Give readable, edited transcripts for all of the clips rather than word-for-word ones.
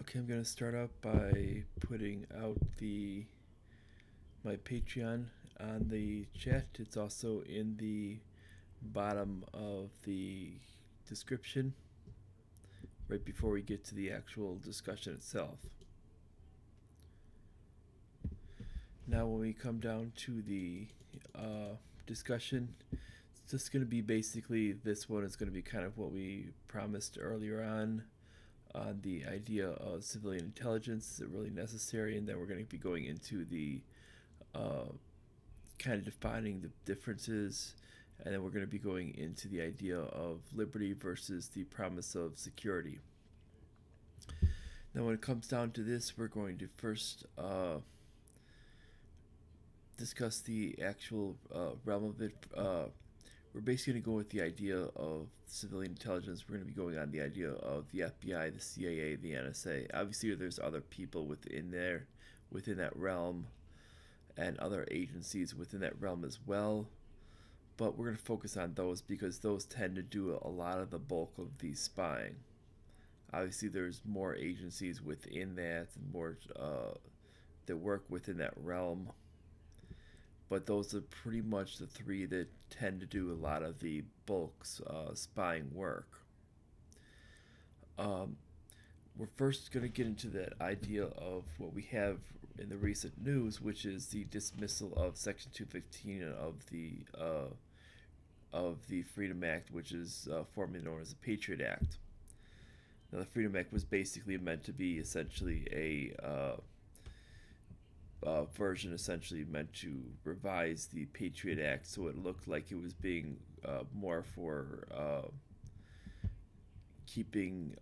Okay, I'm gonna start out by putting out my Patreon on the chat. It's also in the bottom of the description right before we get to the actual discussion itself. Now when we come down to the discussion, it's just going to be basically, this one is going to be kind of what we promised earlier on the idea of civilian intelligence. Is it really necessary? And then we're going to be going into the kind of defining the differences, and then we're going to be going into the idea of liberty versus the promise of security. Now when it comes down to this, we're going to first discuss the actual realm of it. We're basically going to go with the idea of civilian intelligence. We're going to be going on the idea of the FBI, the CIA, the NSA. Obviously, there's other people within that realm, and other agencies within that realm as well. But we're going to focus on those because those tend to do a lot of the bulk of the spying. Obviously, there's more agencies within that, and more that work within that realm. But those are pretty much the three that tend to do a lot of the bulk spying work. We're first going to get into that idea of what we have in the recent news, which is the dismissal of Section 215 of the Freedom Act, which is formerly known as the Patriot Act. Now, the Freedom Act was basically meant to be essentially a version essentially meant to revise the Patriot Act so it looked like it was being more for keeping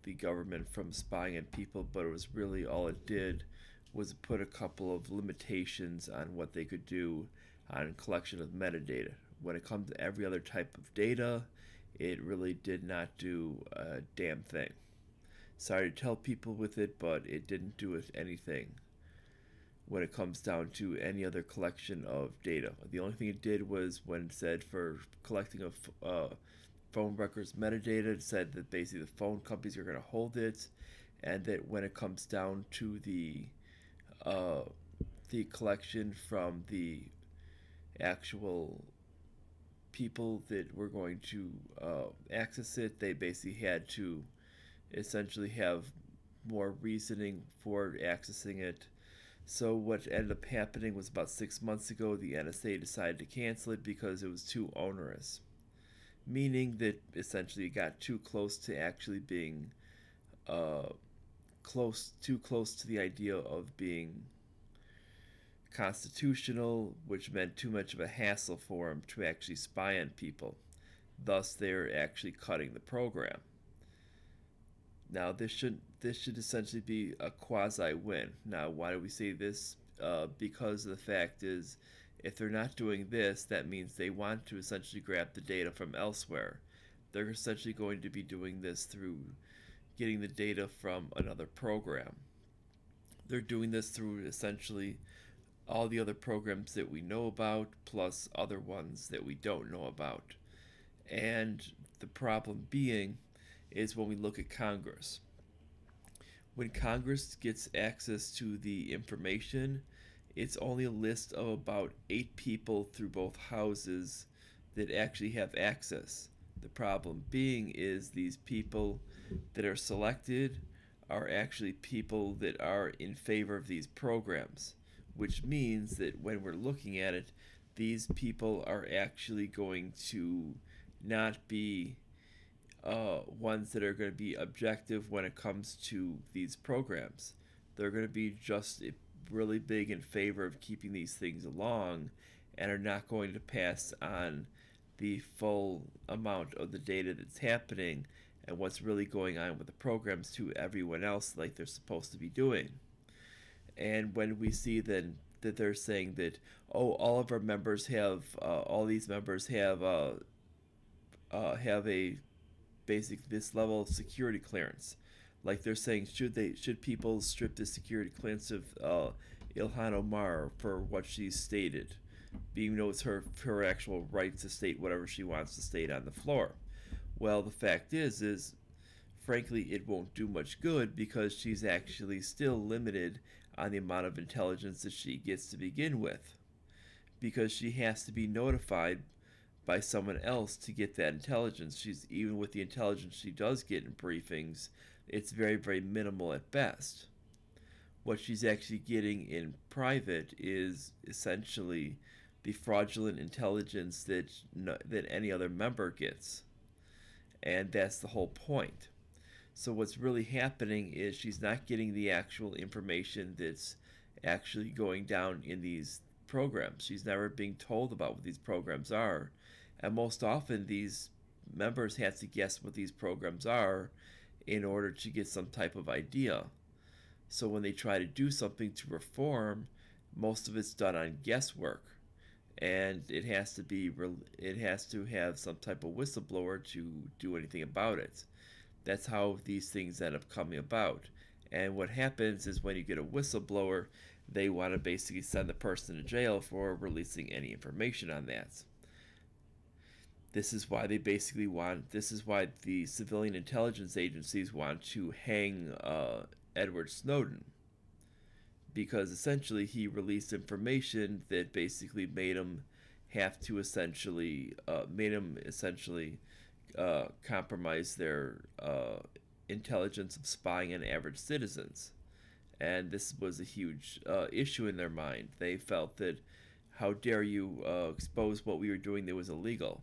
the government from spying on people, but it was really all it did was put a couple of limitations on what they could do on collection of metadata. When it comes to every other type of data, it really did not do a damn thing. Sorry to tell people with it, but it didn't do anything when it comes down to any other collection of data. The only thing it did was when it said for collecting of phone records metadata, it said that basically the phone companies are going to hold it, and that when it comes down to the collection from the actual people that were going to access it, they basically had to essentially have more reasoning for accessing it. So what ended up happening was about 6 months ago, the NSA decided to cancel it because it was too onerous. Meaning that essentially it got too close to actually being too close to the idea of being constitutional, which meant too much of a hassle for them to actually spy on people. Thus, they're actually cutting the program. Now, this should essentially be a quasi-win. Now, why do we say this? Because the fact is, if they're not doing this, that means they want to essentially grab the data from elsewhere. They're essentially going to be doing this through getting the data from another program. They're doing this through essentially all the other programs that we know about, plus other ones that we don't know about. And the problem being is when we look at Congress. When Congress gets access to the information, it's only a list of about 8 people through both houses that actually have access. The problem being is these people that are selected are actually people that are in favor of these programs, which means that when we're looking at it, these people are actually going to not be ones that are going to be objective when it comes to these programs. They're going to be just really big in favor of keeping these things along, and are not going to pass on the full amount of the data that's happening and what's really going on with the programs to everyone else like they're supposed to be doing. And when we see then that they're saying that, oh, all of our members have, all these members have a basic this level of security clearance, like they're saying, should people strip the security clearance of Ilhan Omar for what she stated, even though it's her actual right to state whatever she wants to state on the floor. Well, the fact is frankly, it won't do much good because she's actually still limited on the amount of intelligence that she gets to begin with, because she has to be notified by someone else to get that intelligence. She's even with the intelligence she does get in briefings, it's very, very minimal at best. What she's actually getting in private is essentially the fraudulent intelligence that any other member gets, and that's the whole point. So what's really happening is she's not getting the actual information that's actually going down in these programs. She's never being told about what these programs are, and most often these members have to guess what these programs are in order to get some type of idea. So when they try to do something to reform, most of it's done on guesswork, and it has to have some type of whistleblower to do anything about it. That's how these things end up coming about. And what happens is when you get a whistleblower, they want to basically send the person to jail for releasing any information on that. This is why the civilian intelligence agencies want to hang Edward Snowden, because essentially he released information that basically made him compromise their intelligence of spying on average citizens. And this was a huge issue in their mind. They felt that, how dare you expose what we were doing that was illegal?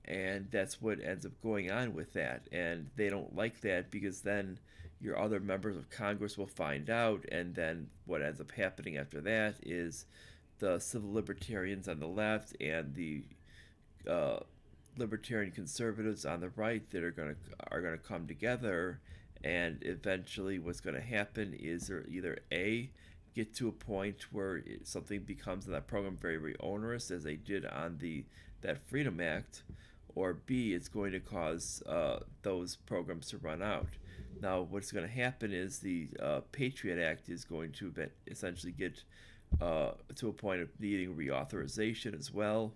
And that's what ends up going on with that. And they don't like that, because then your other members of Congress will find out, and then what ends up happening after that is the civil libertarians on the left and the libertarian conservatives on the right that are gonna come together, and eventually what's going to happen is they're either A, get to a point where something becomes in that program very, very onerous, as they did on that Freedom Act, or B, it's going to cause those programs to run out. Now, what's going to happen is the Patriot Act is going to essentially get to a point of needing reauthorization as well,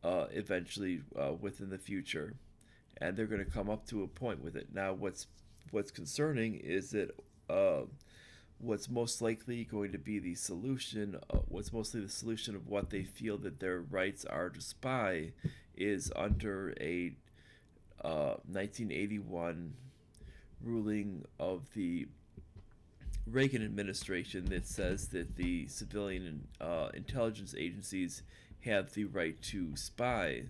eventually within the future, and they're going to come up to a point with it. Now, what's concerning is that what's most likely going to be the solution, what's mostly the solution of what they feel that their rights are to spy, is under a 1981 ruling of the Reagan administration that says that the civilian intelligence agencies have the right to spy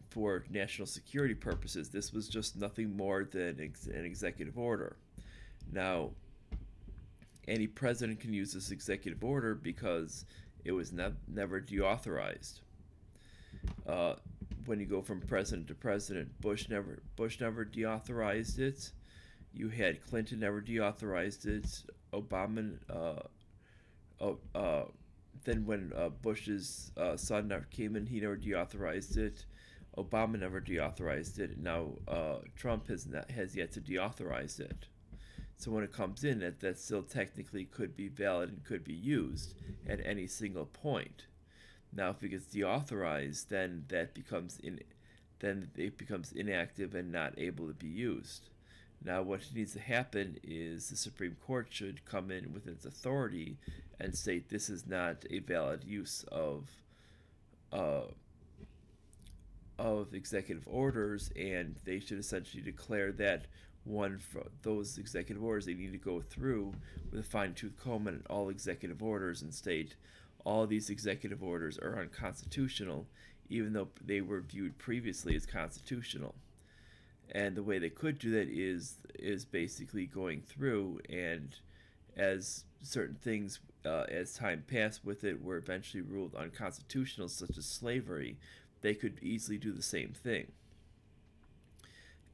for national security purposes. This was just nothing more than an executive order. Now, any president can use this executive order because it was never deauthorized. When you go from president to president, Bush never deauthorized it. You had Clinton never deauthorized it. Obama, then when Bush's son came in, he never deauthorized it. Obama never deauthorized it. Now Trump has yet to deauthorize it. So when it comes in, that still technically could be valid and could be used at any single point. Now, if it gets deauthorized, then it becomes inactive and not able to be used. Now, what needs to happen is the Supreme Court should come in with its authority and state this is not a valid use of executive orders, and they should essentially declare that those executive orders, they need to go through with a fine-tooth comb at all executive orders and state all these executive orders are unconstitutional, even though they were viewed previously as constitutional. And the way they could do that is basically going through, and as certain things, as time passed with it, were eventually ruled unconstitutional, such as slavery, they could easily do the same thing.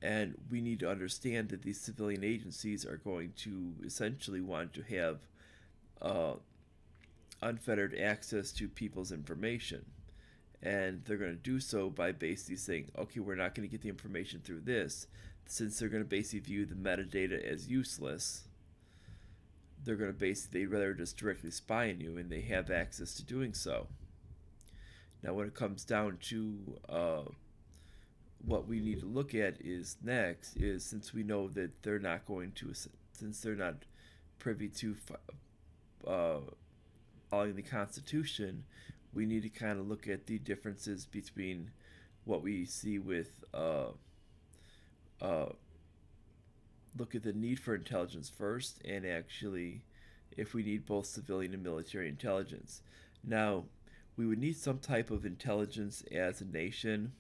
And we need to understand that these civilian agencies are going to essentially want to have unfettered access to people's information. And they're going to do so by basically saying, okay, we're not going to get the information through this. Since they're going to basically view the metadata as useless, they're going to they'd rather just directly spy on you, and they have access to doing so. Now, when it comes down to what we need to look at is next is, since we know that they're not going to, since they're not privy to uh, following the Constitution, we need to kind of look at the differences between what we see with uh, look at the need for intelligence first, and actually if we need both civilian and military intelligence. Now, we would need some type of intelligence as a nation,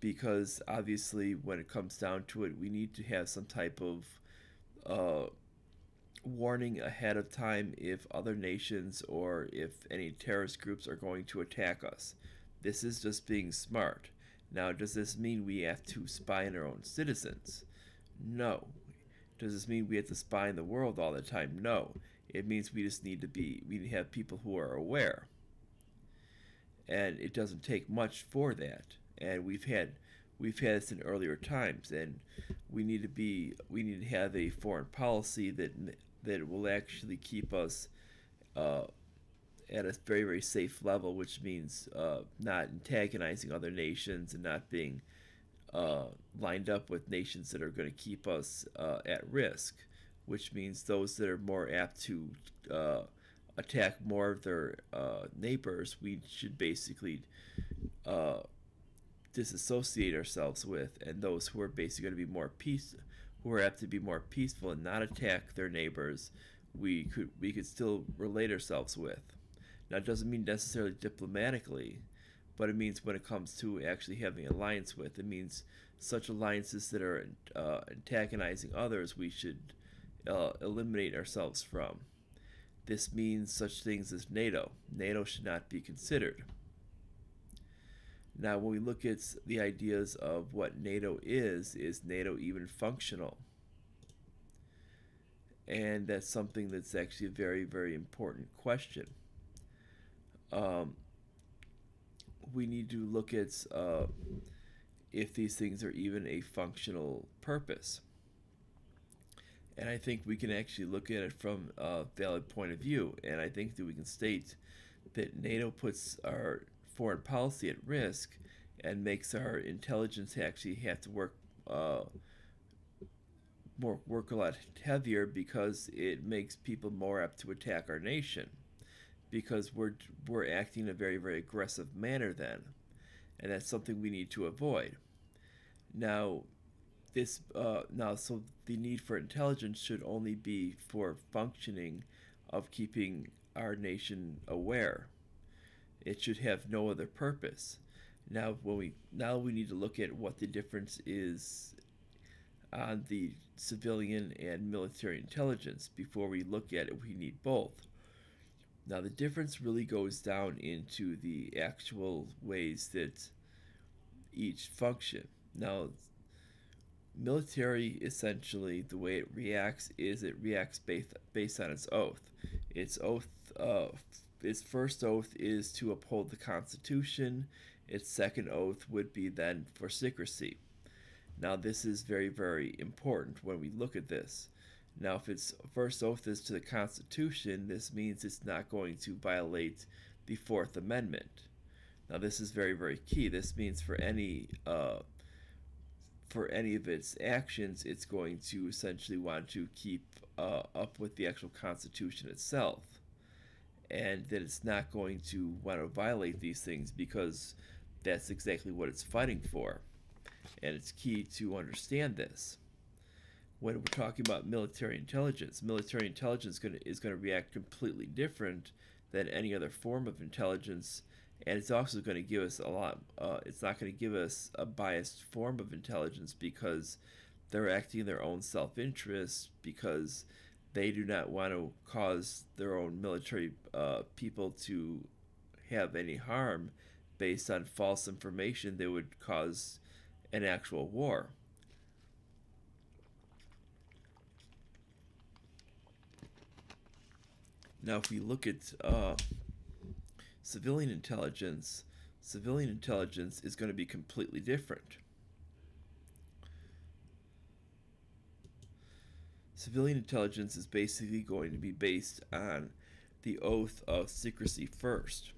because obviously when it comes down to it, we need to have some type of uh, warning ahead of time if other nations or if any terrorist groups are going to attack us. This is just being smart. Now, does this mean we have to spy on our own citizens? No. Does this mean we have to spy in the world all the time? No. It means we just need to have people who are aware. And it doesn't take much for that. And we've had this in earlier times, and we need to have a foreign policy that will actually keep us at a very, very safe level, which means not antagonizing other nations and not being lined up with nations that are going to keep us at risk, which means those that are more apt to attack more of their neighbors, we should basically disassociate ourselves with, and those who are basically going to be who are apt to be more peaceful and not attack their neighbors, we could still relate ourselves with. Now, it doesn't mean necessarily diplomatically, but it means when it comes to actually having an alliance with, it means such alliances that are antagonizing others, we should eliminate ourselves from. This means such things as NATO. NATO should not be considered. Now, when we look at the ideas of what NATO is NATO even functional? And that's something that's actually a very, very important question. We need to look at if these things are even a functional purpose. And I think we can actually look at it from a valid point of view. And I think that we can state that NATO puts our foreign policy at risk and makes our intelligence actually have to work a lot heavier, because it makes people more apt to attack our nation, because we're acting in a very, very aggressive manner then, and that's something we need to avoid. Now, so the need for intelligence should only be for functioning of keeping our nation aware. It should have no other purpose. Now we need to look at what the difference is on the civilian and military intelligence. Before we look at it, we need both. Now, the difference really goes down into the actual ways that each function. Now, military, essentially, the way it reacts is it reacts based on its oath. Its first oath is to uphold the Constitution. Its second oath would be then for secrecy. Now, this is very, very important when we look at this. Now, if its first oath is to the Constitution, this means it's not going to violate the Fourth Amendment. Now, this is very, very key. This means for any of its actions, it's going to essentially want to keep up with the actual Constitution itself, and that it's not going to want to violate these things, because that's exactly what it's fighting for. And it's key to understand this. When we're talking about military intelligence is going to react completely different than any other form of intelligence, and it's also going to give us a lot. It's not going to give us a biased form of intelligence, because they're acting in their own self-interest, because they do not want to cause their own military people to have any harm based on false information that would cause an actual war. Now, if we look at civilian intelligence is going to be completely different. Civilian intelligence is basically going to be based on the oath of secrecy first.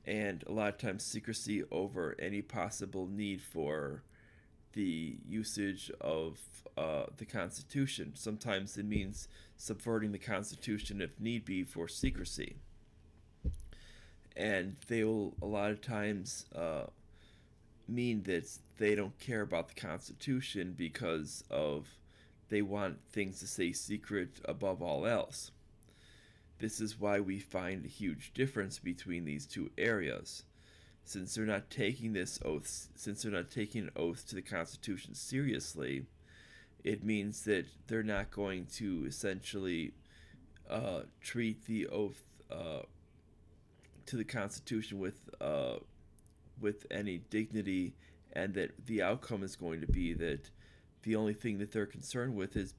and a lot of times secrecy over any possible need for the usage of the Constitution. Sometimes it means subverting the Constitution if need be for secrecy. And they will a lot of times mean that they don't care about the Constitution because of they want things to stay secret above all else. This is why we find a huge difference between these two areas. Since they're not taking an oath to the Constitution seriously, it means that they're not going to essentially treat the oath to the Constitution with any dignity, and that the outcome is going to be that the only thing that they're concerned with is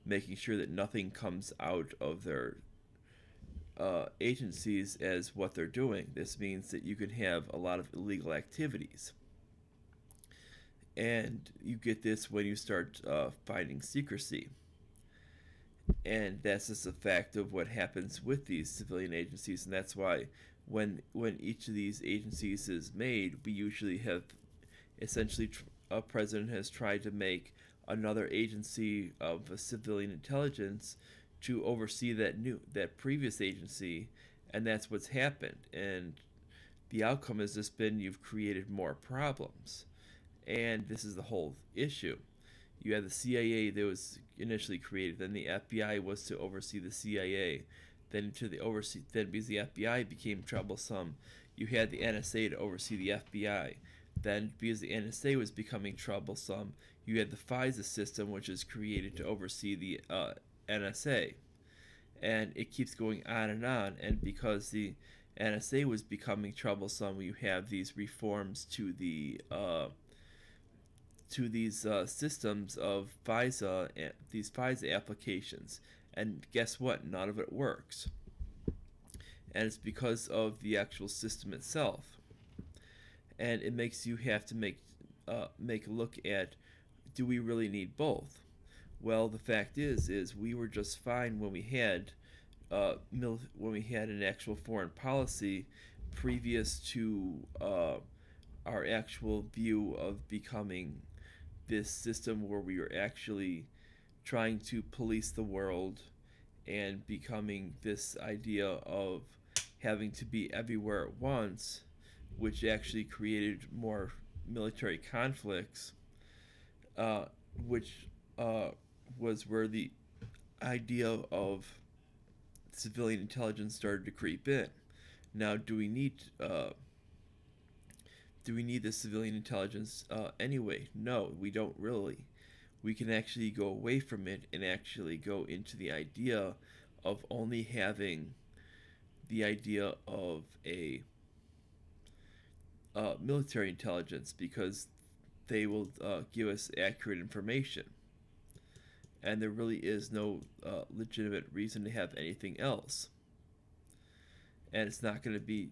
making sure that nothing comes out of their agencies as what they're doing. This means that you can have a lot of illegal activities. And you get this when you start finding secrecy. And that's just a fact of what happens with these civilian agencies, and that's why when each of these agencies is made, we usually have essentially a president has tried to make another agency of a civilian intelligence to oversee that previous agency, and that's what's happened. And the outcome has just been you've created more problems, and this is the whole issue. You had the CIA that was initially created, then the FBI was to oversee the CIA, then because the FBI became troublesome, you had the NSA to oversee the FBI. Then because the NSA was becoming troublesome, you had the FISA system, which is created to oversee the NSA. And it keeps going on, and because the NSA was becoming troublesome, you have these reforms to these systems of these FISA applications. And guess what? None of it works. And it's because of the actual system itself. And it makes you have to make a look at, do we really need both? Well, the fact is we were just fine when we had an actual foreign policy previous to our actual view of becoming this system where we were actually trying to police the world and becoming this idea of having to be everywhere at once, which actually created more military conflicts, which was where the idea of civilian intelligence started to creep in. Now, do we need the civilian intelligence anyway? No, we don't really. We can actually go away from it and actually go into the idea of only having the idea of a military intelligence, because they will give us accurate information, and there really is no legitimate reason to have anything else. And it's not going to be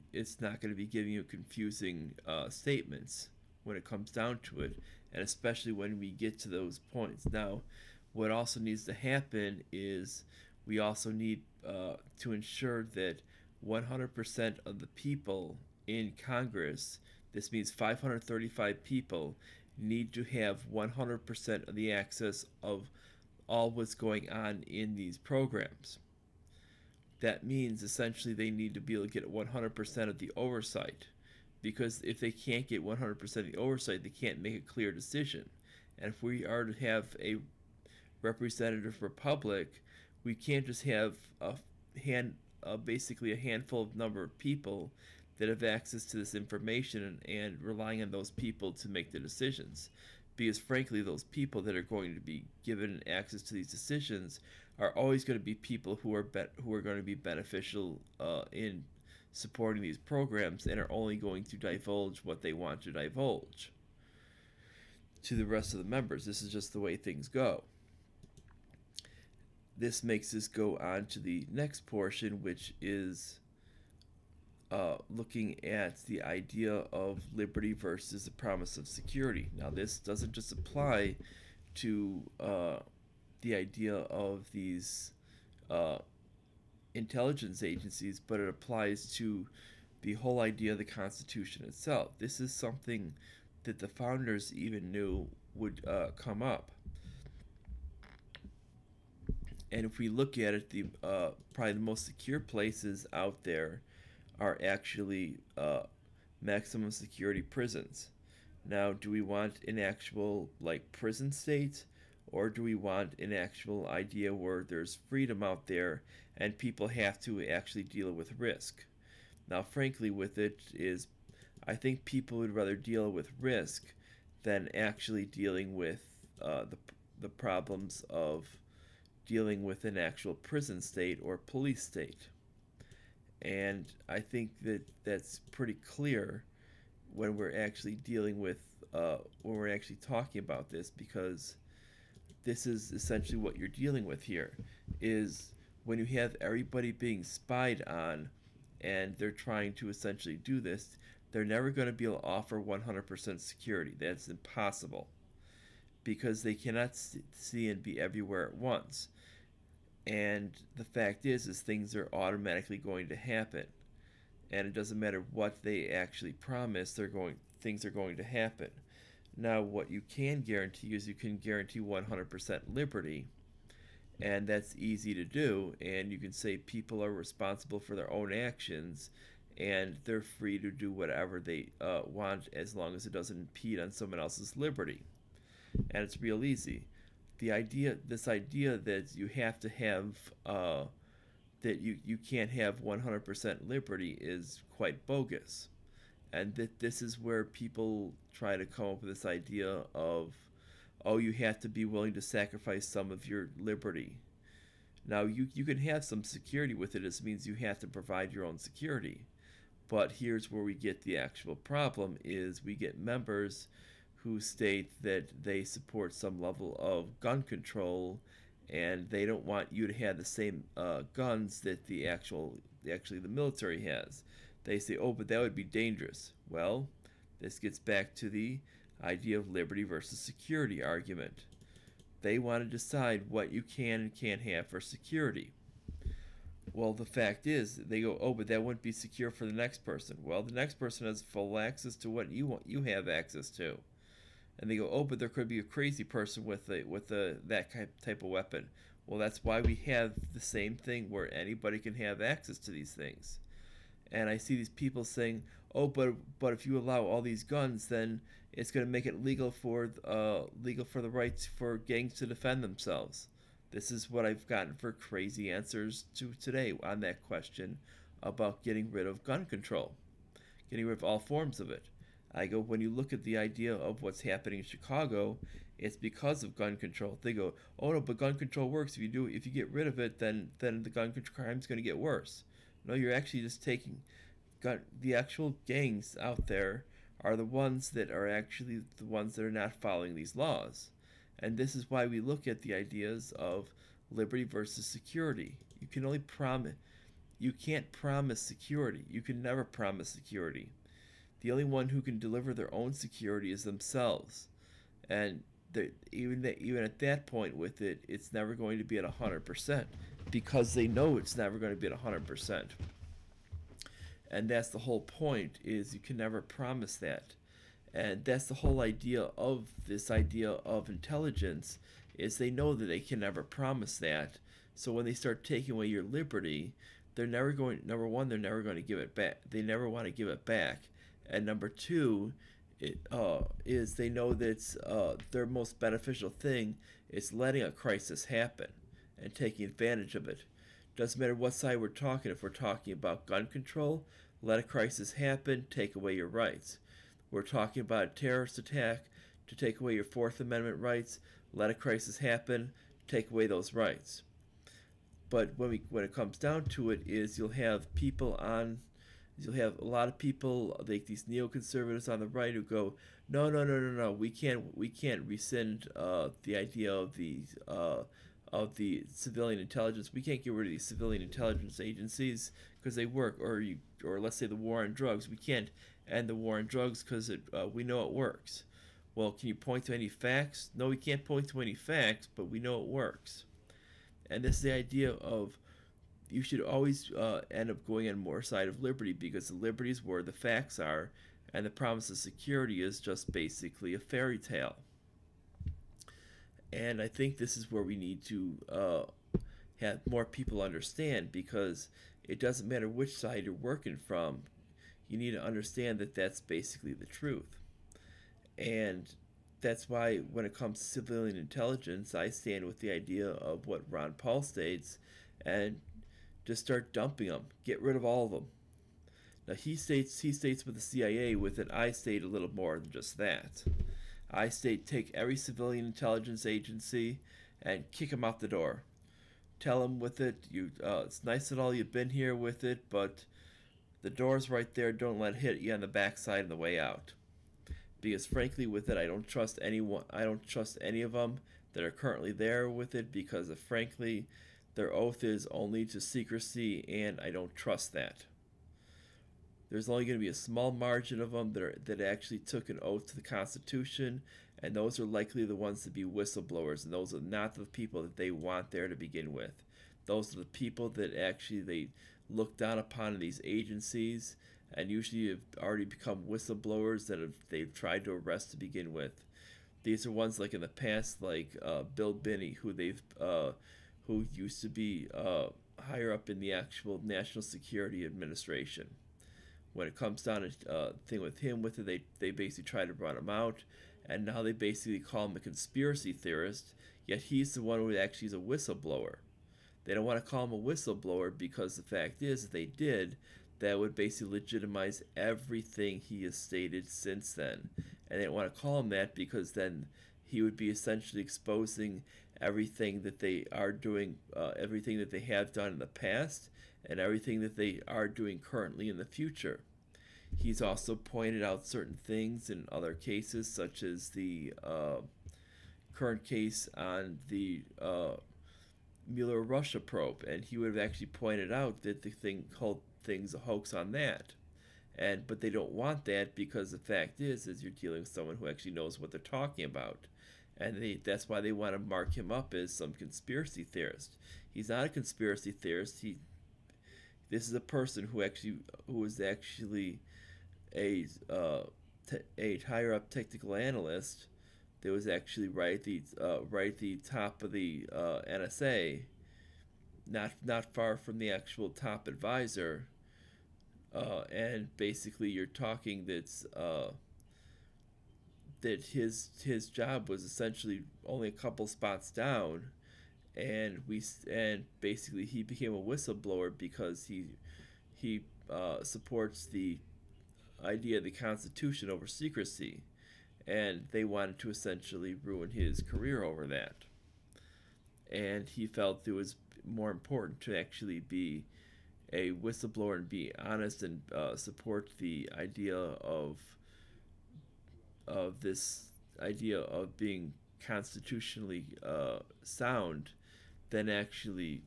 giving you confusing statements when it comes down to it, and especially when we get to those points. Now, what also needs to happen is we also need to ensure that 100% of the people in Congress, this means 535 people, need to have 100% of the access of all what's going on in these programs. That means essentially they need to be able to get 100% of the oversight, because if they can't get 100% of the oversight, they can't make a clear decision. And if we are to have a representative republic, we can't just have basically a handful of number of people that have access to this information and relying on those people to make the decisions. Because frankly, those people that are going to be given access to these decisions are always going to be people who are going to be beneficial in supporting these programs, and are only going to divulge what they want to divulge to the rest of the members. This is just the way things go. This makes us go on to the next portion, which is looking at the idea of liberty versus the promise of security. Now, this doesn't just apply to the idea of these intelligence agencies, but it applies to the whole idea of the Constitution itself. This is something that the founders even knew would come up. And if we look at it, the probably the most secure places out there are actually maximum security prisons. Now, do we want an actual like prison state, or do we want an actual idea where there's freedom out there and people have to actually deal with risk? Now, frankly, with it is, I think people would rather deal with risk than actually dealing with the problems of dealing with an actual prison state or police state. And I think that that's pretty clear when we're actually dealing with when we're actually talking about this, because this is essentially what you're dealing with here is when you have everybody being spied on and they're trying to essentially do this, they're never going to be able to offer 100% security. That's impossible because they cannot see and be everywhere at once. And the fact is things are automatically going to happen, and it doesn't matter what they actually promise. Things are going to happen. Now, what you can guarantee is you can guarantee 100% liberty, and that's easy to do. And you can say people are responsible for their own actions, and they're free to do whatever they want as long as it doesn't impede on someone else's liberty. And it's real easy. This idea that you have to have that you can't have 100% liberty is quite bogus, and that this is where people try to come up with this idea of, oh, you have to be willing to sacrifice some of your liberty. Now you can have some security with it. This means you have to provide your own security, but here's where we get the actual problem: is we get members who state that they support some level of gun control, and they don't want you to have the same guns that actually the military has. They say, oh, but that would be dangerous. Well, this gets back to the idea of liberty versus security argument. They want to decide what you can and can't have for security. Well, the fact is, they go, oh, but that wouldn't be secure for the next person. Well, the next person has full access to what you have access to. And they go, oh, but there could be a crazy person with that type of weapon. Well, that's why we have the same thing where anybody can have access to these things. And I see these people saying, oh, but if you allow all these guns, then it's going to make it legal for the rights for gangs to defend themselves. This is what I've gotten for crazy answers to today on that question about getting rid of gun control, getting rid of all forms of it. I go, when you look at the idea of what's happening in Chicago, it's because of gun control. They go, oh no, but gun control works. If you get rid of it, then the gun control crime's going to get worse. No, you're actually just taking the actual gangs out there are the ones that are actually the ones that are not following these laws. And this is why we look at the ideas of liberty versus security. You can't promise security. You can never promise security. The only one who can deliver their own security is themselves, and even at that point with it, it's never going to be at 100% because they know it's never going to be at 100%. And that's the whole point: is you can never promise that, and that's the whole idea of this idea of intelligence. Is they know that they can never promise that, so when they start taking away your liberty, they're never going. Number one, they're never going to give it back. They never want to give it back. And number two, is they know that their most beneficial thing is letting a crisis happen and taking advantage of it. Doesn't matter what side we're talking. If we're talking about gun control, let a crisis happen, take away your rights. We're talking about a terrorist attack to take away your Fourth Amendment rights, let a crisis happen, take away those rights. But when it comes down to it, is you'll have a lot of people like these neoconservatives on the right who go, no, we can't rescind the idea of the civilian intelligence. We can't get rid of these civilian intelligence agencies because they work, or let's say the war on drugs. We can't end the war on drugs because we know it works. Well, can you point to any facts? No, we can't point to any facts, but we know it works. And this is the idea of you should always end up going on more side of liberty, because the liberty is where the facts are, and the promise of security is just basically a fairy tale. And I think this is where we need to have more people understand, because it doesn't matter which side you're working from. You need to understand that that's basically the truth. And that's why when it comes to civilian intelligence, I stand with the idea of what Ron Paul states, and just start dumping them. Get rid of all of them. Now he states with the CIA with it. I state a little more than just that. I state take every civilian intelligence agency and kick them out the door. Tell them with it, it's nice and all you've been here with it, but the door's right there. Don't let it hit you on the backside on the way out. Because frankly, with it, I don't trust anyone. I don't trust any of them that are currently there with it, because frankly, their oath is only to secrecy, and I don't trust that. There's only going to be a small margin of them that actually took an oath to the Constitution, and those are likely the ones to be whistleblowers, and those are not the people that they want there to begin with. Those are the people that actually they look down upon in these agencies, and usually have already become whistleblowers that they've tried to arrest to begin with. These are ones like in the past, like Bill Binney, who used to be higher up in the actual National Security Administration. When it comes down to thing with him, they basically try to run him out, and now they basically call him a conspiracy theorist. Yet he's the one who actually is a whistleblower. They don't want to call him a whistleblower because the fact is, if they did, that would basically legitimize everything he has stated since then. And they don't want to call him that because then he would be essentially exposing everything that they are doing, everything that they have done in the past, and everything that they are doing currently in the future. He's also pointed out certain things in other cases, such as the current case on the Mueller-Russia probe, and he would have actually pointed out that the whole thing's a hoax on that. But they don't want that, because the fact is you're dealing with someone who actually knows what they're talking about. And that's why they want to mark him up as some conspiracy theorist. He's not a conspiracy theorist. This is a person who is actually a higher up technical analyst that was actually right at the top of the NSA, not far from the actual top advisor. And basically, you're talking that his job was essentially only a couple spots down, and basically he became a whistleblower because he supports the idea of the Constitution over secrecy, and they wanted to essentially ruin his career over that. And he felt it was more important to actually be a whistleblower and be honest and support the idea of this idea of being constitutionally sound than actually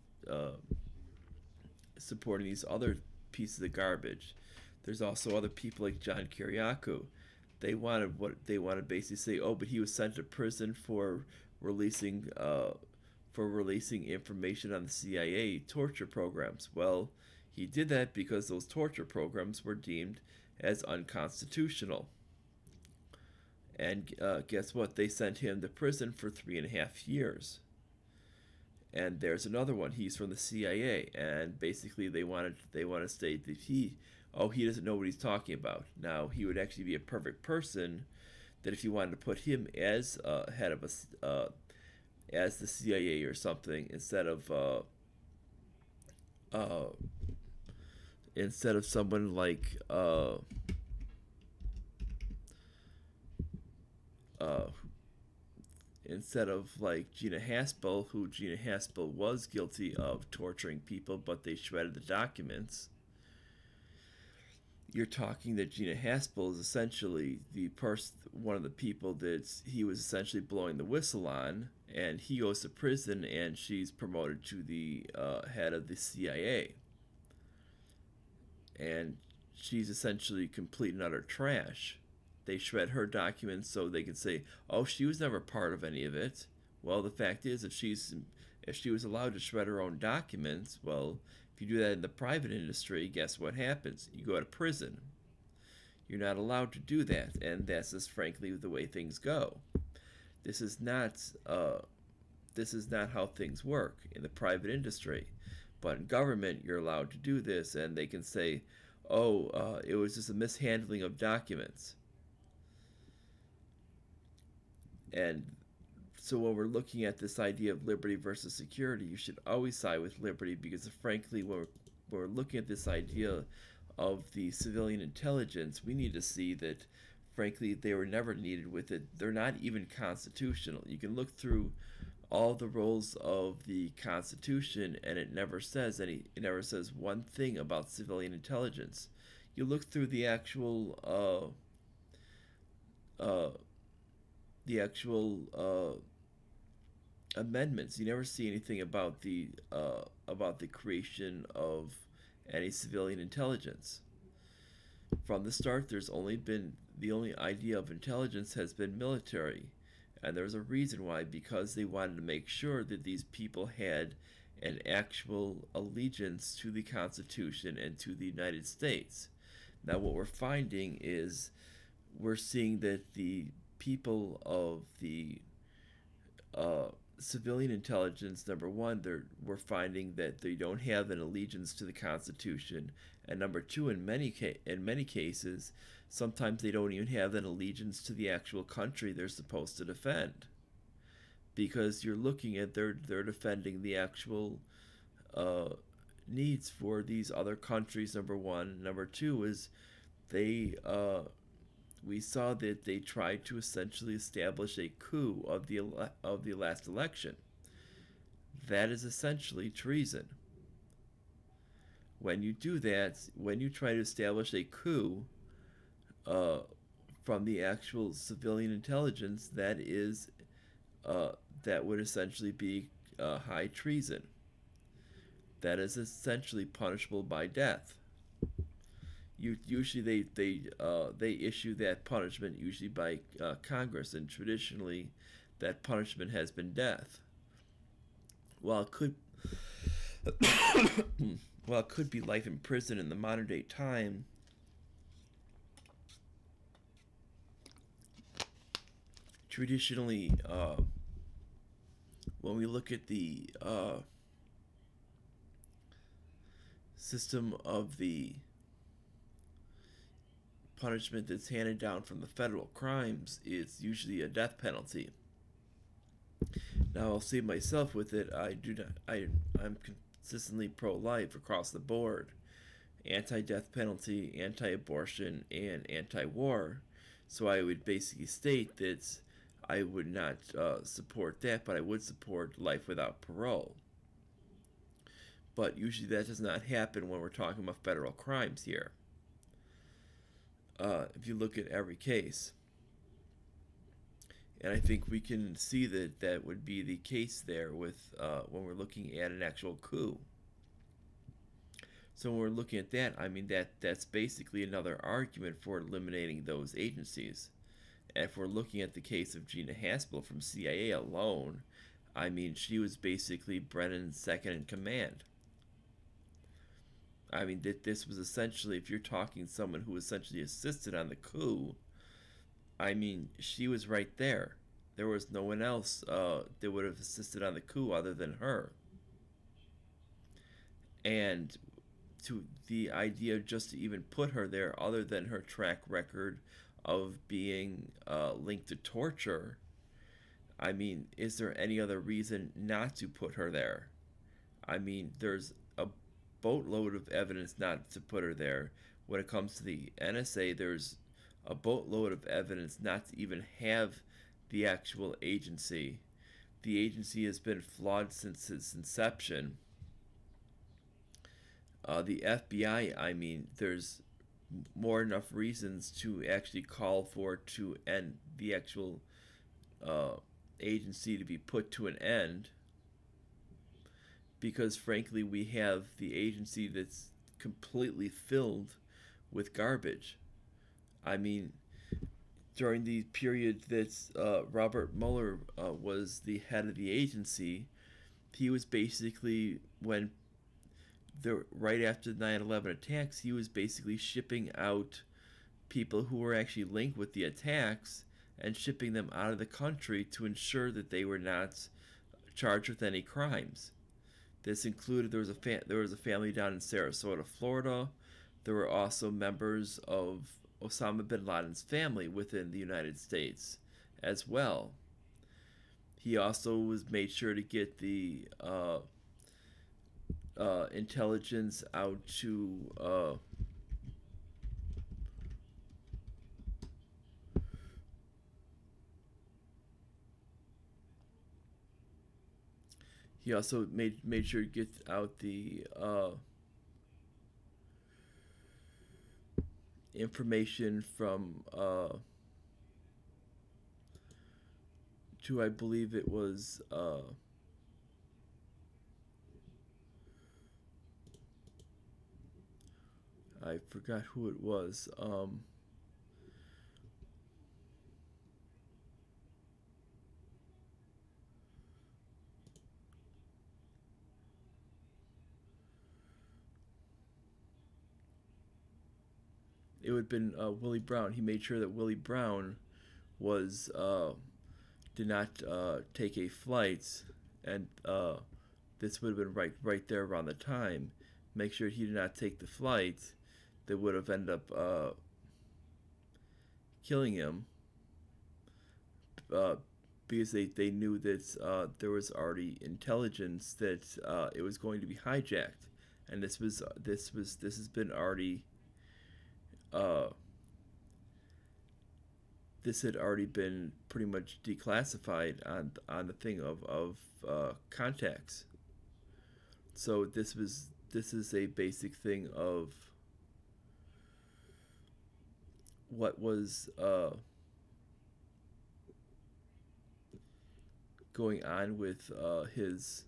supporting these other pieces of garbage. There's also other people like John Kiriakou. They want to basically say, oh, but he was sent to prison for releasing information on the CIA torture programs. Well, he did that because those torture programs were deemed as unconstitutional. And guess what? They sent him to prison for 3.5 years. And there's another one. He's from the CIA, and basically they want to state that he doesn't know what he's talking about. Now, he would actually be a perfect person that if you wanted to put him as head of as the CIA or something instead of someone like instead of like Gina Haspel, who Gina Haspel was guilty of torturing people, but they shredded the documents. You're talking that Gina Haspel is essentially one of the people that he was essentially blowing the whistle on, and he goes to prison, and she's promoted to the head of the CIA. And she's essentially complete and utter trash. They shred her documents so they can say, oh, she was never part of any of it. Well, the fact is, if If she was allowed to shred her own documents, well, if you do that in the private industry, guess what happens? You go to prison. You're not allowed to do that, and that's just frankly the way things go. This is not this is not how things work in the private industry. But in government, you're allowed to do this, and they can say, "Oh, it was just a mishandling of documents." And so when we're looking at this idea of liberty versus security, you should always side with liberty because, frankly, when we're looking at this idea of the civilian intelligence, we need to see that, frankly, they were never needed with it. They're not even constitutional. You can look through all the roles of the Constitution, and it never says one thing about civilian intelligence. You look through the actual amendments. You never see anything about the creation of any civilian intelligence. From the start, the only idea of intelligence has been military. And there's a reason why, because they wanted to make sure that these people had an actual allegiance to the Constitution and to the United States. Now, what we're finding is we're seeing that the people of the civilian intelligence, number one, we're finding that they don't have an allegiance to the Constitution, and number two, in many cases, sometimes they don't even have an allegiance to the actual country they're supposed to defend, because you're looking at they're defending the actual needs for these other countries. Number one, number two is we saw that they tried to essentially establish a coup of the last election. That is essentially treason. When you do that, when you try to establish a coup from the actual civilian intelligence, that would essentially be high treason. That is essentially punishable by death. Usually they issue that punishment usually by Congress, and traditionally that punishment has been death. While it could while it could be life in prison in the modern day time, traditionally when we look at the system of the punishment that's handed down from the federal crimes, it's usually a death penalty. Now, I'll say myself with it, I'm consistently pro-life across the board, anti-death penalty, anti-abortion, and anti-war. So I would basically state that I would not support that, but I would support life without parole. But usually that does not happen when we're talking about federal crimes here. If you look at every case. And I think we can see that that would be the case there with when we're looking at an actual coup. So when we're looking at that, I mean that's basically another argument for eliminating those agencies. And if we're looking at the case of Gina Haspel from CIA alone, I mean she was basically Brennan's second in command. I mean, this was essentially, if you're talking someone who essentially assisted on the coup, I mean, she was right there. There was no one else that would have assisted on the coup other than her. And to the idea just to even put her there, other than her track record of being linked to torture, I mean, is there any other reason not to put her there? I mean, there's a boatload of evidence not to put her there. When it comes to the NSA, there's a boatload of evidence not to even have the actual agency. The agency has been flawed since its inception. The FBI, I mean, there's more enough reasons to actually call for it to end the actual agency to be put to an end. Because frankly, we have the agency that's completely filled with garbage. I mean, during the period that Robert Mueller was the head of the agency, he was basically when the right after the 9/11 attacks, he was basically shipping out people who were actually linked with the attacks and shipping them out of the country to ensure that they were not charged with any crimes. This included there was a family down in Sarasota, Florida. There were also members of Osama bin Laden's family within the United States as well. He also was made sure to get the intelligence out to he also made sure to get out the information from to I believe it was I forgot who it was. It would have been Willie Brown. He made sure that Willie Brown was did not take a flight, and this would have been right there around the time. Make sure he did not take the flight that would have ended up killing him, because they knew that there was already intelligence that it was going to be hijacked, and this has been already uh, this had already been pretty much declassified on the thing of contacts. So this is a basic thing of what was going on with his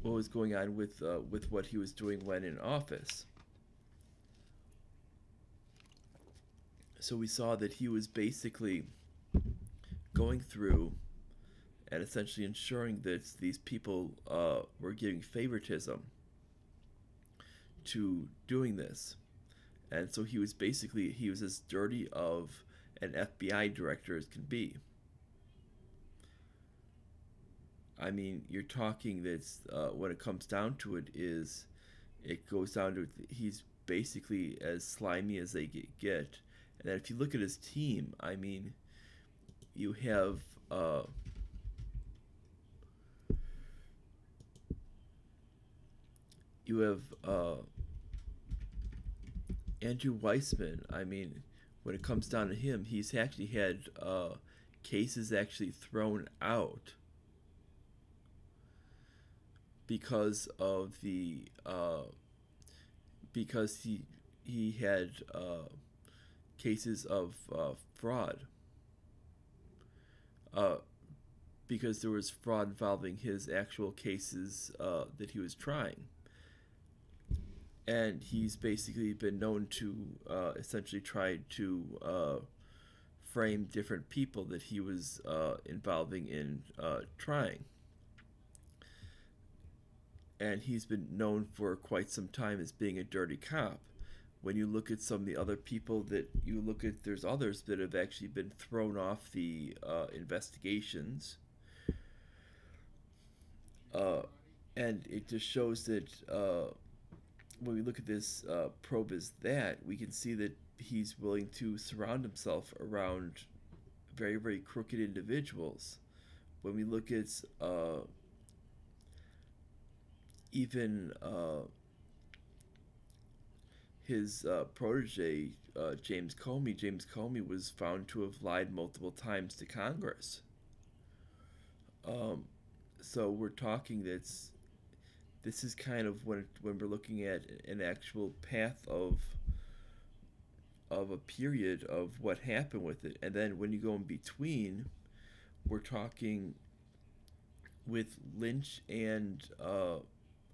what was going on with what he was doing when in office. So we saw that he was basically going through and essentially ensuring that these people were giving favoritism to doing this. And so he was as dirty of an FBI director as can be. I mean, you're talking that's when it comes down to it goes down to he's basically as slimy as they get. And then if you look at his team, I mean, you have Andrew Weissman. I mean, when it comes down to him, he's actually had cases actually thrown out because of the because he had cases of fraud. Because there was fraud involving his actual cases that he was trying. And he's basically been known to essentially try to frame different people that he was involving in trying. And he's been known for quite some time as being a dirty cop. When you look at some of the other people that you look at, there's others that have actually been thrown off the investigations. And it just shows that when we look at this probe as that, we can see that he's willing to surround himself around very, very crooked individuals. When we look at even his protege, James Comey was found to have lied multiple times to Congress. So we're talking this is kind of when we're looking at an actual path of a period of what happened with it. And then when you go in between, we're talking with Lynch and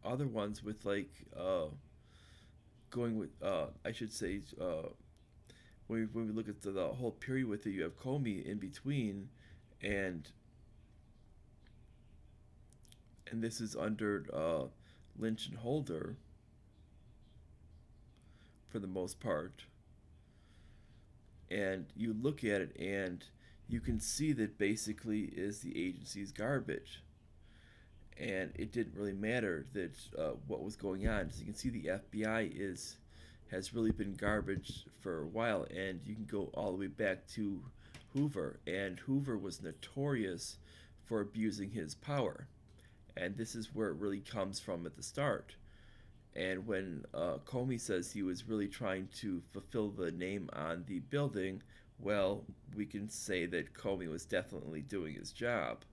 other ones with like going with I should say when we look at the whole period with it, you have Comey in between, and and this is under Lynch and Holder for the most part. And you look at it and you can see that basically is the agency's garbage. And it didn't really matter that what was going on. As you can see, the FBI has really been garbage for a while, and you can go all the way back to Hoover, and Hoover was notorious for abusing his power, and this is where it really comes from at the start. And when Comey says he was really trying to fulfill the name on the building, well, we can say that Comey was definitely doing his job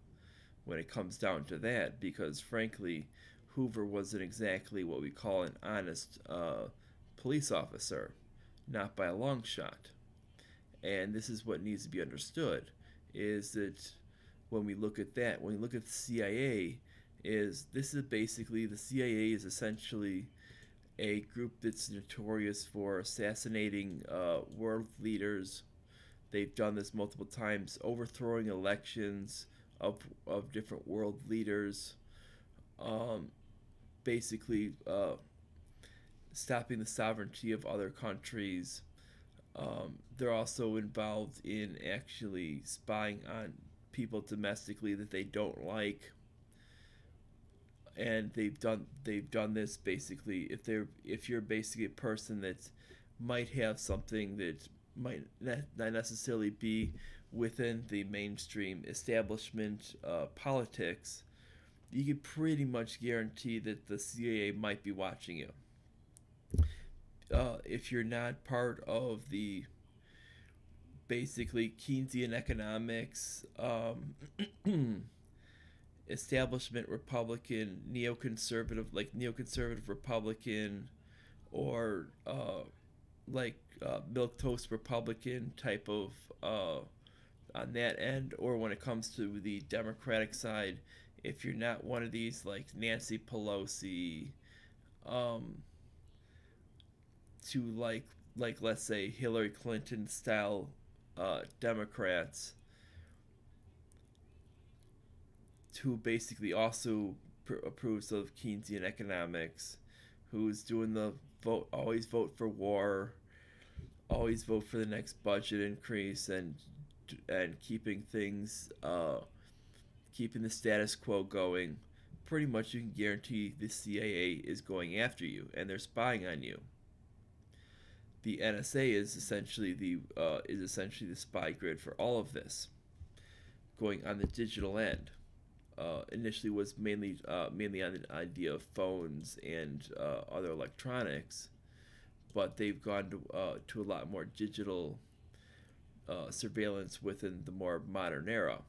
when it comes down to that, because frankly, Hoover wasn't exactly what we call an honest police officer, not by a long shot. And this is what needs to be understood, is that when we look at that, when we look at the CIA, is this is basically, the CIA is essentially a group that's notorious for assassinating world leaders. They've done this multiple times, overthrowing elections of different world leaders, basically stopping the sovereignty of other countries. They're also involved in actually spying on people domestically that they don't like, and they've done this basically if you're basically a person that might have something that might not necessarily be within the mainstream establishment politics, you can pretty much guarantee that the CIA might be watching you. If you're not part of the basically Keynesian economics, establishment Republican, neoconservative Republican, or milquetoast Republican type of on that end, or when it comes to the Democratic side, if you're not one of these like Nancy Pelosi, to let's say Hillary Clinton style Democrats, who basically also approves of Keynesian economics, who's doing the always vote for war, always vote for the next budget increase, and keeping things keeping the status quo going. Pretty much you can guarantee the CIA is going after you and they're spying on you. The NSA is essentially the spy grid for all of this, going on the digital end. Initially was mainly on the idea of phones and other electronics, but they've gone to a lot more digital surveillance within the more modern era.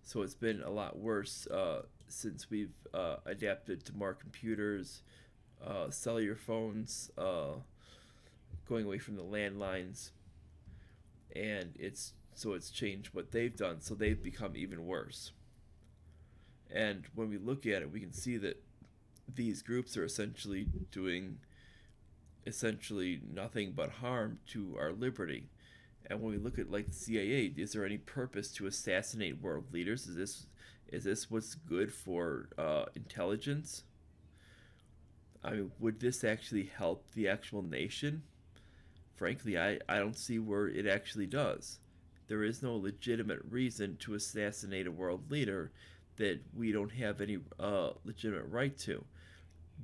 So it's been a lot worse since we've adapted to more computers, cellular phones, going away from the landlines, and it's changed what they've done. So they've become even worse. And when we look at it, we can see that these groups are essentially doing nothing but harm to our liberty. And when we look at like the CIA, is there any purpose to assassinate world leaders? Is this what's good for intelligence? I mean, would this actually help the actual nation? Frankly, I don't see where it actually does. There is no legitimate reason to assassinate a world leader that we don't have any legitimate right to.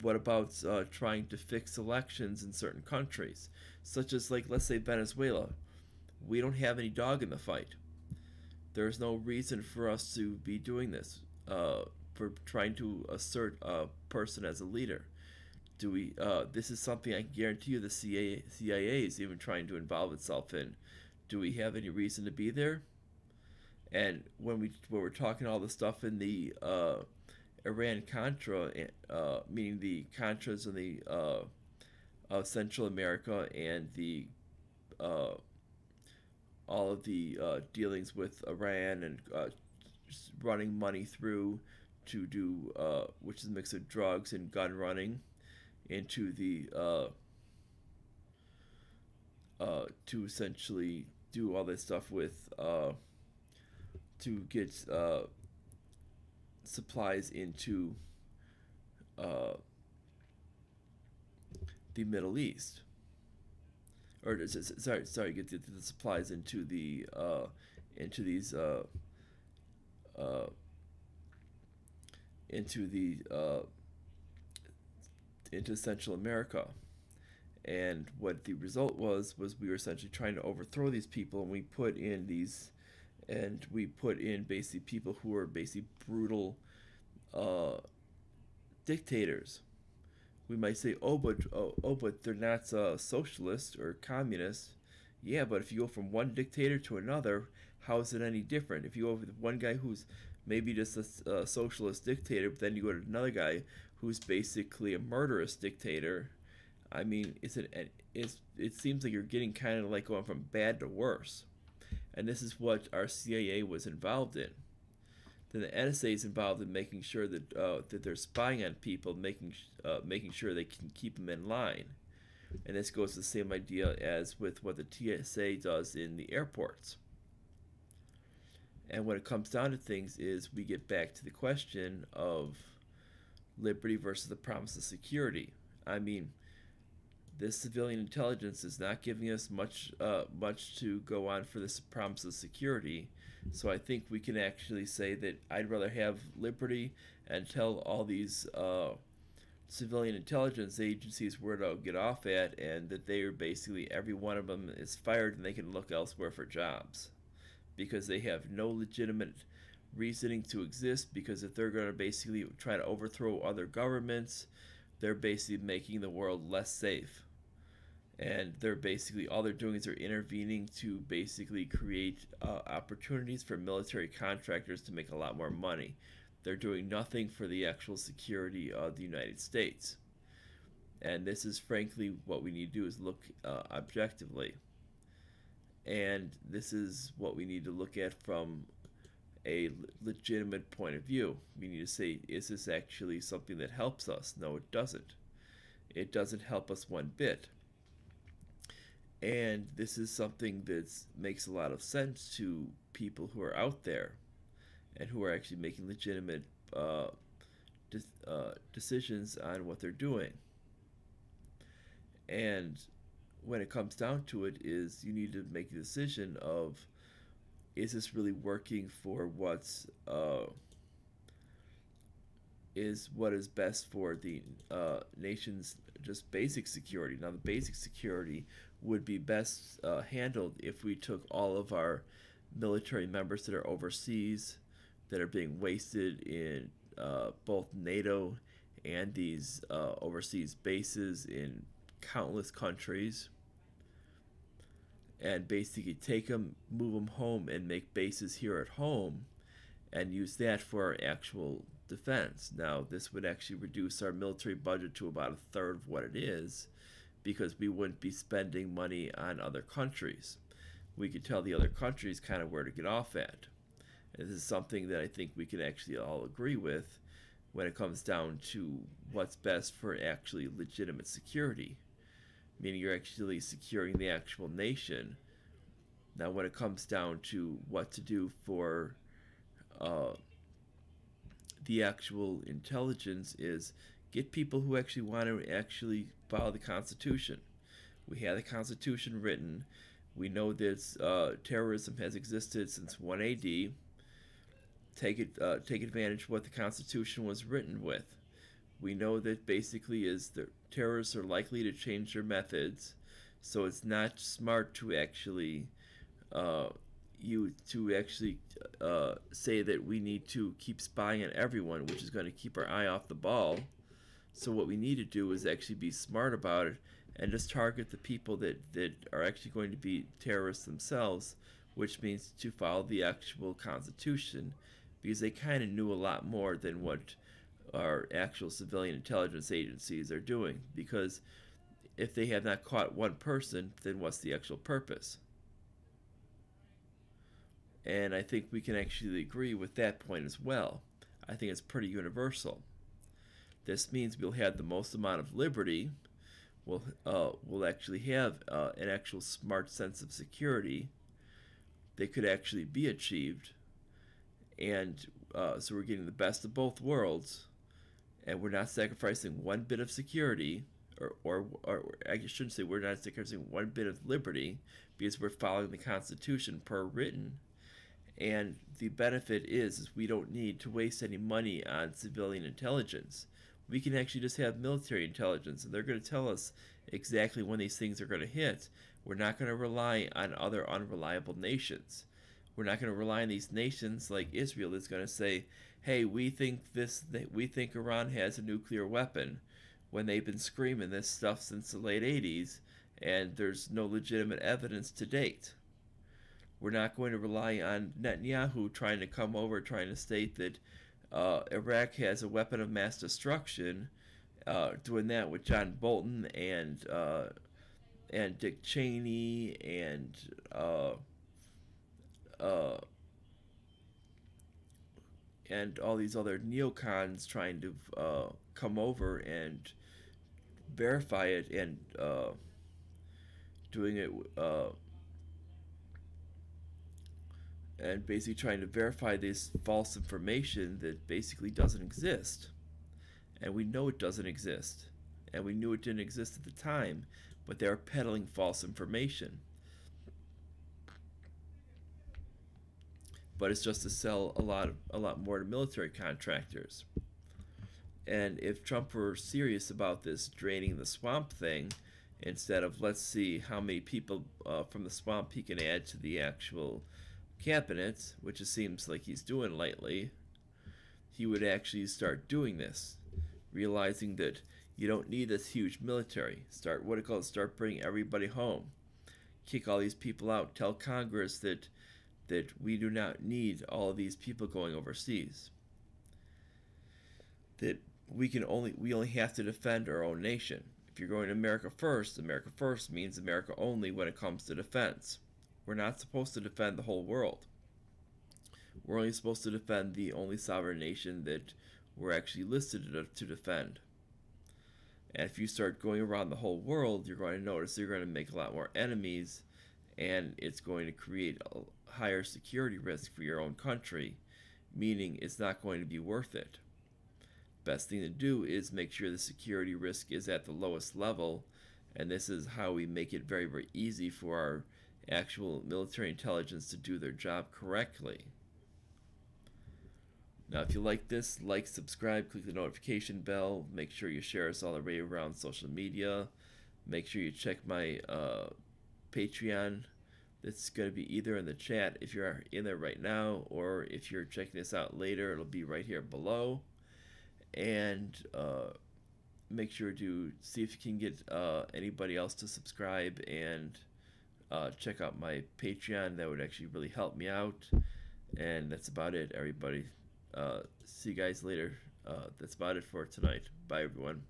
What about trying to fix elections in certain countries, such as like let's say Venezuela? We don't have any dog in the fight. There's no reason for us to be doing this, for trying to assert a person as a leader. Do we? This is something I can guarantee you the CIA is even trying to involve itself in. Do we have any reason to be there? And when we're talking all the stuff in the Iran Contra, meaning the Contras in the of Central America and the all of the dealings with Iran and running money through to do which is a mix of drugs and gun running into the to essentially do all this stuff with to get supplies into uh, the Middle East, or get the supplies into into these uh, into the into Central America. And what the result was we were essentially trying to overthrow these people, and we put in basically people who were basically brutal uh, dictators. We might say, but they're not socialist or communist. Yeah, but if you go from one dictator to another, how is it any different? If you go with one guy who's maybe just a socialist dictator, but then you go to another guy who's basically a murderous dictator, I mean, it seems like you're getting kind of like going from bad to worse. And this is what our CIA was involved in. Then the NSA is involved in making sure that they're spying on people, making sure they can keep them in line. And this goes to the same idea as with what the TSA does in the airports. And when it comes down to things, is we get back to the question of liberty versus the promise of security. I mean, this civilian intelligence is not giving us much to go on for this promise of security. So I think we can actually say that I'd rather have liberty and tell all these civilian intelligence agencies where to get off at, and that they are basically, every one of them is fired and they can look elsewhere for jobs, because they have no legitimate reasoning to exist. Because if they're going to basically try to overthrow other governments, they're basically making the world less safe. And they're basically, all they're doing is they're intervening to basically create opportunities for military contractors to make a lot more money. They're doing nothing for the actual security of the United States. And this is frankly what we need to do, is look objectively. And this is what we need to look at from a legitimate point of view. We need to say, is this actually something that helps us? No, it doesn't. It doesn't help us one bit. And this is something that makes a lot of sense to people who are out there and who are actually making legitimate decisions on what they're doing. And when it comes down to it, is you need to make a decision of, is this really working for what is best for the nation's just basic security. Now, the basic security would be best handled if we took all of our military members that are overseas, that are being wasted in both NATO and these overseas bases in countless countries, and basically take them, move them home, and make bases here at home, and use that for our actual defense. Now, this would actually reduce our military budget to about a third of what it is, because we wouldn't be spending money on other countries. We could tell the other countries kind of where to get off at. And this is something that I think we can actually all agree with when it comes down to what's best for actually legitimate security, meaning you're actually securing the actual nation. Now, when it comes down to what to do for the actual intelligence, is get people who actually want to actually follow the Constitution. We have the Constitution written. We know that terrorism has existed since 1 AD. Take advantage of what the Constitution was written with. We know that basically is the terrorists are likely to change their methods, so it's not smart to actually say that we need to keep spying on everyone, which is going to keep our eye off the ball. So what we need to do is actually be smart about it and just target the people that are actually going to be terrorists themselves, which means to follow the actual Constitution, because they kind of knew a lot more than what our actual civilian intelligence agencies are doing. Because if they have not caught one person, then what's the actual purpose? And I think we can actually agree with that point as well. I think it's pretty universal. This means we'll have the most amount of liberty. We'll actually have an actual smart sense of security that could actually be achieved. And so we're getting the best of both worlds, and we're not sacrificing one bit of security, or I shouldn't say we're not sacrificing one bit of liberty, because we're following the Constitution per written. And the benefit is we don't need to waste any money on civilian intelligence. We can actually just have military intelligence, and they're going to tell us exactly when these things are going to hit. We're not going to rely on other unreliable nations. We're not going to rely on these nations like Israel that's going to say, "Hey, we think Iran has a nuclear weapon," when they've been screaming this stuff since the late 80s, and there's no legitimate evidence to date. We're not going to rely on Netanyahu trying to come over, trying to state that Iraq has a weapon of mass destruction, doing that with John Bolton and Dick Cheney uh, and all these other neocons trying to come over and verify it, and doing it and basically trying to verify this false information that basically doesn't exist. And we know it doesn't exist. And we knew it didn't exist at the time, but they're peddling false information. But it's just to sell a lot more to military contractors. And if Trump were serious about this draining the swamp thing, instead of let's see how many people from the swamp he can add to the actual cabinet, which it seems like he's doing lately, he would actually start doing this, realizing that you don't need this huge military. Start bringing everybody home, kick all these people out, tell Congress that we do not need all of these people going overseas, that we only have to defend our own nation. If you're going to America first means America only when it comes to defense. We're not supposed to defend the whole world. We're only supposed to defend the only sovereign nation that we're actually listed to defend. And if you start going around the whole world, you're going to notice you're going to make a lot more enemies, and it's going to create a higher security risk for your own country, meaning it's not going to be worth it. Best thing to do is make sure the security risk is at the lowest level, and this is how we make it very, very easy for our actual military intelligence to do their job correctly. Now, if you like this, like, subscribe, click the notification bell, make sure you share us all the way around social media. Make sure you check my Patreon. It's going to be either in the chat if you're in there right now, or if you're checking this out later, it'll be right here below. And make sure to see if you can get anybody else to subscribe, and check out my Patreon. That would actually really help me out. And that's about it, everybody. See you guys later. That's about it for tonight. Bye, everyone.